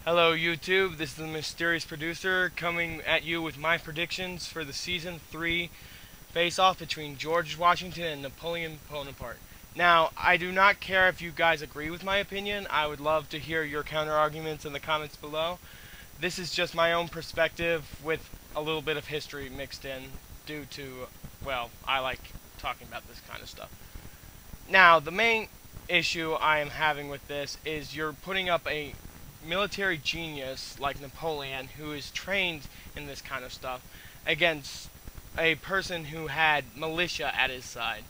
Hello YouTube, this is the Mysterious Producer coming at you with my predictions for the Season 3 face-off between George Washington and Napoleon Bonaparte. Now, I do not care if you guys agree with my opinion. I would love to hear your counter-arguments in the comments below. This is just my own perspective with a little bit of history mixed in due to, well, I like talking about this kind of stuff. Now, the main issue I am having with this is you're putting up a military genius like Napoleon, who is trained in this kind of stuff, against a person who had militia at his side.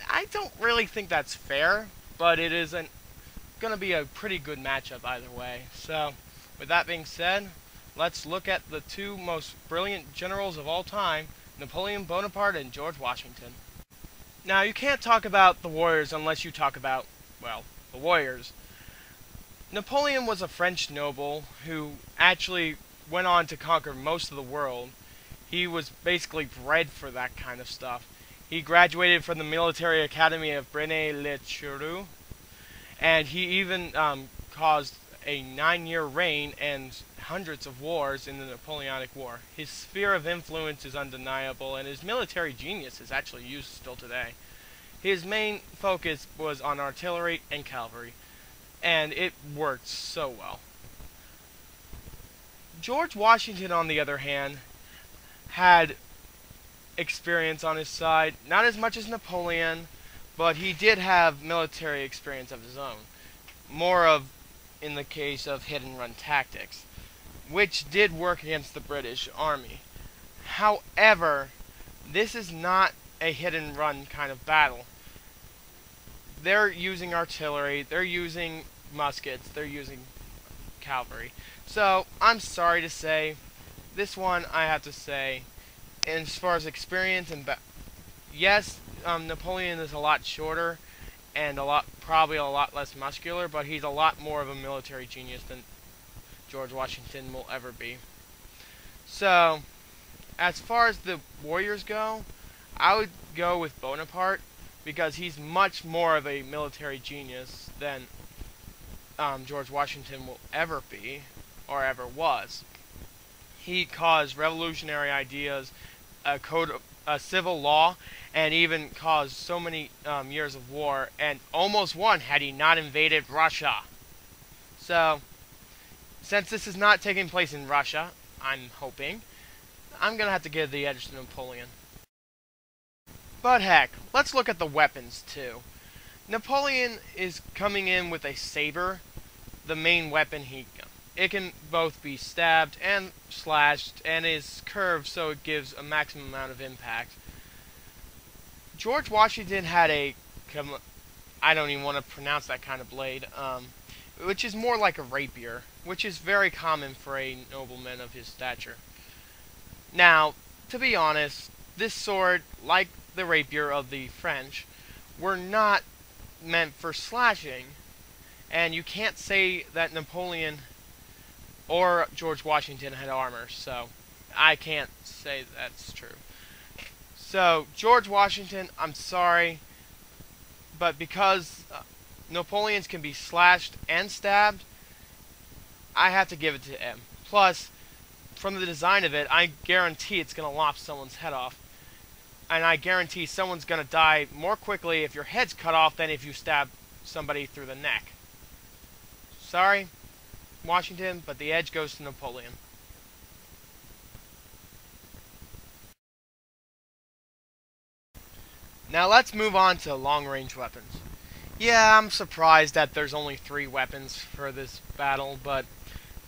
I don't really think that's fair, but it is going to be a pretty good matchup either way. So, with that being said, let's look at the two most brilliant generals of all time, Napoleon Bonaparte and George Washington. Now, you can't talk about the warriors unless you talk about, well, the warriors. Napoleon was a French noble who actually went on to conquer most of the world. He was basically bred for that kind of stuff. He graduated from the military academy of Braine-l'Alleud, and he even caused a 9-year reign and hundreds of wars in the Napoleonic War. His sphere of influence is undeniable, and his military genius is actually used still today. His main focus was on artillery and cavalry, and it worked so well. George Washington, on the other hand, had experience on his side, not as much as Napoleon, but he did have military experience of his own. More of in the case of hit-and-run tactics, which did work against the British Army. However, this is not a hit-and-run kind of battle. They're using artillery, they're using muskets, they're using cavalry. So, I'm sorry to say, this one I have to say, as far as experience and yes, Napoleon is a lot shorter and probably a lot less muscular, but he's a lot more of a military genius than George Washington will ever be. So, as far as the warriors go, I would go with Bonaparte, because he's much more of a military genius than George Washington will ever be, or ever was. He caused revolutionary ideas, a civil law, and even caused so many years of war, and almost won had he not invaded Russia. So, since this is not taking place in Russia, I'm hoping, I'm going to have to give the edge to Napoleon. But heck, let's look at the weapons too. Napoleon is coming in with a saber, the main weapon it can both be stabbed and slashed, and is curved so it gives a maximum amount of impact. George Washington had I don't even want to pronounce that kind of blade, which is more like a rapier, which is very common for a nobleman of his stature. Now, to be honest, this sword, like the rapier of the French, were not meant for slashing, and you can't say that Napoleon or George Washington had armor, so I can't say that's true. So, George Washington, I'm sorry, but because Napoleon's can be slashed and stabbed, I have to give it to him. Plus, from the design of it, I guarantee it's going to lop someone's head off. And I guarantee someone's going to die more quickly if your head's cut off than if you stab somebody through the neck. Sorry, Washington, but the edge goes to Napoleon. Now let's move on to long-range weapons. Yeah, I'm surprised that there's only 3 weapons for this battle, but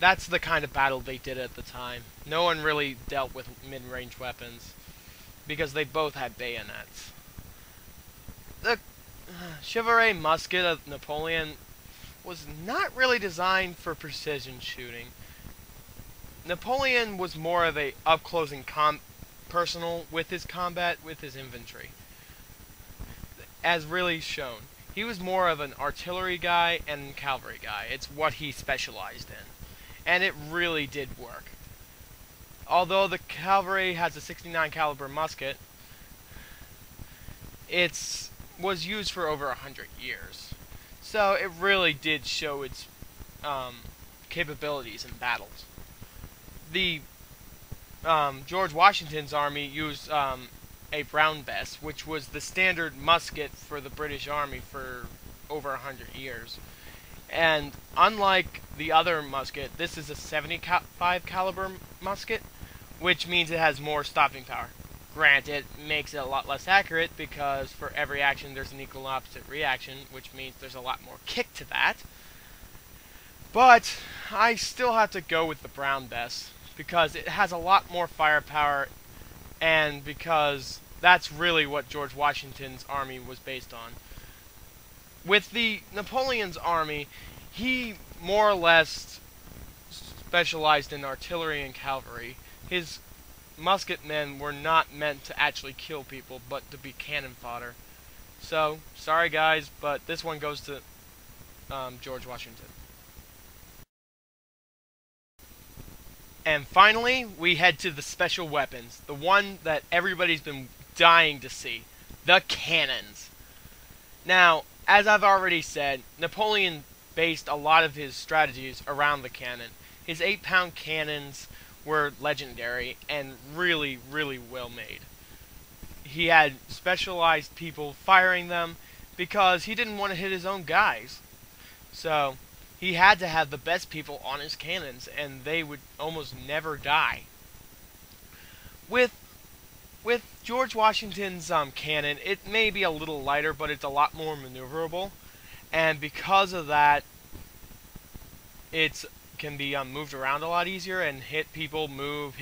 that's the kind of battle they did at the time. No one really dealt with mid-range weapons, because they both had bayonets. The Chevrolet musket of Napoleon was not really designed for precision shooting. Napoleon was more of a up-close and personal with his combat with his infantry, as really shown. He was more of an artillery guy and cavalry guy. It's what he specialized in, and it really did work. Although the cavalry has a 69 caliber musket, it was used for over 100 years. So it really did show its capabilities in battles. The George Washington's army used a brown bess, which was the standard musket for the British Army for over 100 years. And unlike the other musket, this is a 75 caliber musket, which means it has more stopping power. Granted, it makes it a lot less accurate because for every action there's an equal and opposite reaction, which means there's a lot more kick to that. But I still have to go with the brown bess because it has a lot more firepower, and because that's really what George Washington's army was based on. With the Napoleon's army, he more or less specialized in artillery and cavalry. His musketmen were not meant to actually kill people, but to be cannon fodder. So, sorry guys, but this one goes to George Washington. And finally, we head to the special weapons, the one that everybody's been dying to see, the cannons. Now, as I've already said, Napoleon based a lot of his strategies around the cannon. His 8-pound cannons were legendary and really, really well made. He had specialized people firing them because he didn't want to hit his own guys. So, he had to have the best people on his cannons, and they would almost never die. With George Washington's cannon, it may be a little lighter, but it's a lot more maneuverable, and because of that, it can be moved around a lot easier and hit people, move,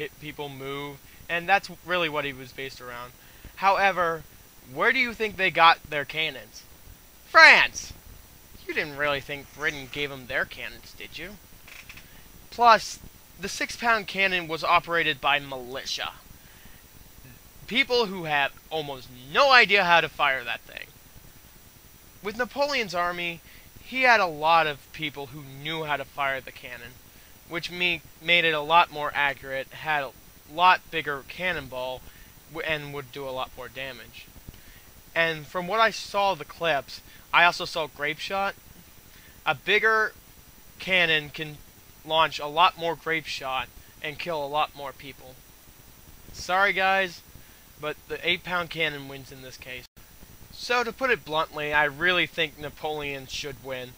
and that's really what he was based around. However, where do you think they got their cannons? France! You didn't really think Britain gave them their cannons, did you? Plus, the 6-pound cannon was operated by militia. People who have almost no idea how to fire that thing. With Napoleon's army, he had a lot of people who knew how to fire the cannon, which made it a lot more accurate, had a lot bigger cannonball, and would do a lot more damage. And from what I saw of the clips, I also saw grape shot. A bigger cannon can launch a lot more grape shot and kill a lot more people. Sorry guys, but the 8-pound cannon wins in this case. So to put it bluntly, I really think Napoleon should win.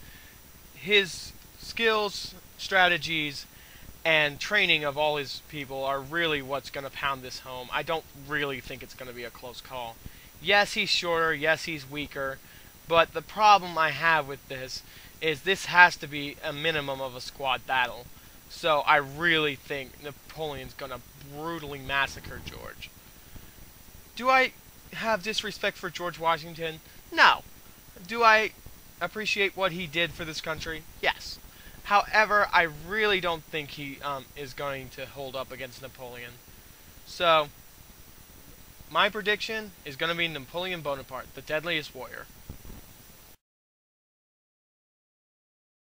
His skills, strategies, and training of all his people are really what's going to pound this home. I don't really think it's going to be a close call. Yes, he's shorter, yes, he's weaker, but the problem I have with this is this has to be a minimum of a squad battle. So I really think Napoleon's going to brutally massacre George. Do I have disrespect for George Washington? No. Do I appreciate what he did for this country? Yes. However, I really don't think he is going to hold up against Napoleon. So, my prediction is going to be Napoleon Bonaparte, the deadliest warrior.